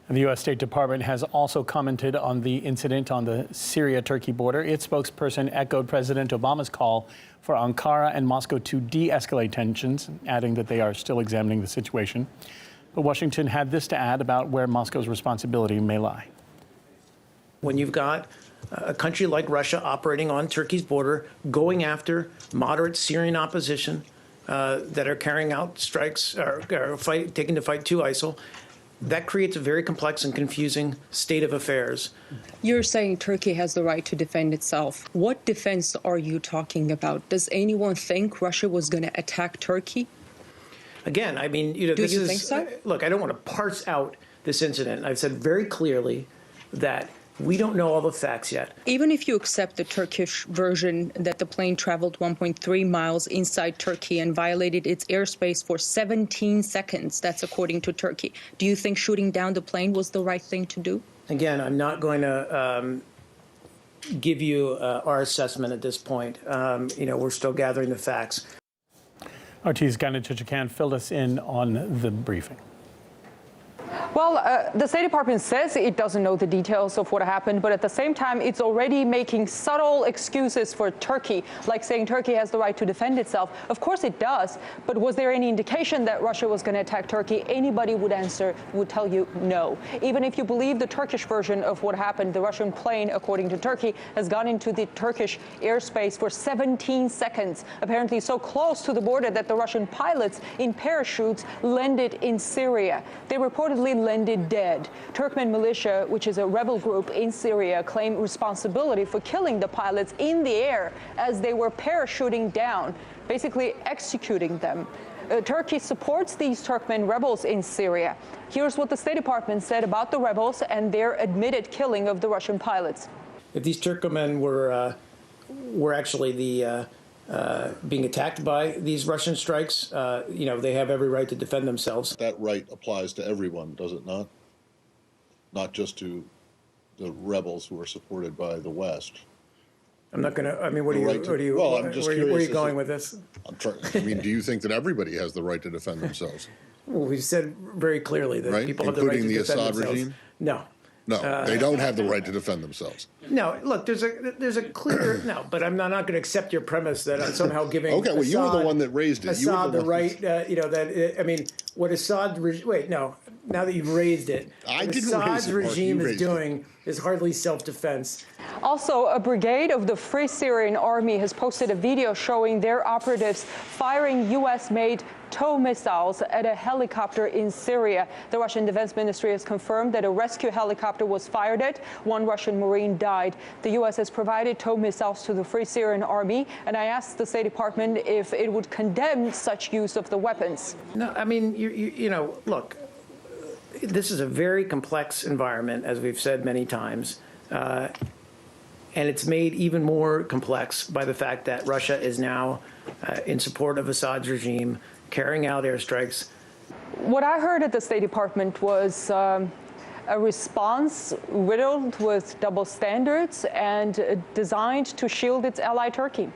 And the US State Department has also commented on the incident on the Syria-Turkey border. Its spokesperson echoed President Obama's call for Ankara and Moscow to de-escalate tensions, adding that they are still examining the situation. But Washington had this to add about where Moscow's responsibility may lie. When you've got a country like Russia operating on Turkey's border, going after moderate Syrian opposition that are carrying out strikes or taking to fight to ISIL, that creates a very complex and confusing state of affairs. You're saying Turkey has the right to defend itself. What defense are you talking about? Does anyone think Russia was going to attack Turkey? Again, I mean, Do you think so? Look, I don't want to parse out this incident. I've said very clearly that we don't know all the facts yet. Even if you accept the Turkish version that the plane traveled 1.3 miles inside Turkey and violated its airspace for 17 seconds, that's according to Turkey, do you think shooting down the plane was the right thing to do? Again, I'm not going to give you our assessment at this point. We're still gathering the facts. RT's Gayane Chichakyan filled us in on the briefing. Well, the State Department says it doesn't know the details of what happened, but at the same time, it's already making subtle excuses for Turkey, like saying Turkey has the right to defend itself. Of course it does, but was there any indication that Russia was going to attack Turkey? Anybody would tell you no. Even if you believe the Turkish version of what happened, the Russian plane, according to Turkey, has gone into the Turkish airspace for 17 seconds, apparently so close to the border that the Russian pilots in parachutes landed in Syria. They reportedly landed dead. Turkmen militia, which is a rebel group in Syria, claim responsibility for killing the pilots in the air as they were parachuting down, basically executing them. Turkey supports these Turkmen rebels in Syria. Here's what the State Department said about the rebels and their admitted killing of the Russian pilots. If these Turkmen were actually being attacked by these Russian strikes, they have every right to defend themselves. That right applies to everyone, does it not? Not just to the rebels who are supported by the West. I'm not going to. I mean, where are you going with this? Do you think that everybody has the right to defend themselves? Well, we've said very clearly that people have the right to defend themselves. Including the Assad regime? No. No, they don't have the right to defend themselves. No, look, there's a clear no, but I'm not going to accept your premise that I'm somehow giving. Okay, well, you were the one that raised it. Assad the right, what Assad? Wait, no. Now that you've raised it, what Assad's regime is doing is hardly self-defense. Also, a brigade of the Free Syrian Army has posted a video showing their operatives firing U.S.-made TOW missiles at a helicopter in Syria. The Russian Defense Ministry has confirmed that a rescue helicopter was fired at. One Russian Marine died. The U.S. has provided TOW missiles to the Free Syrian Army, and I asked the State Department if it would condemn such use of the weapons. No, I mean, look, this is a very complex environment, as we've said many times. And it's made even more complex by the fact that Russia is now in support of Assad's regime, carrying out airstrikes. What I heard at the State Department was a response riddled with double standards and designed to shield its ally Turkey.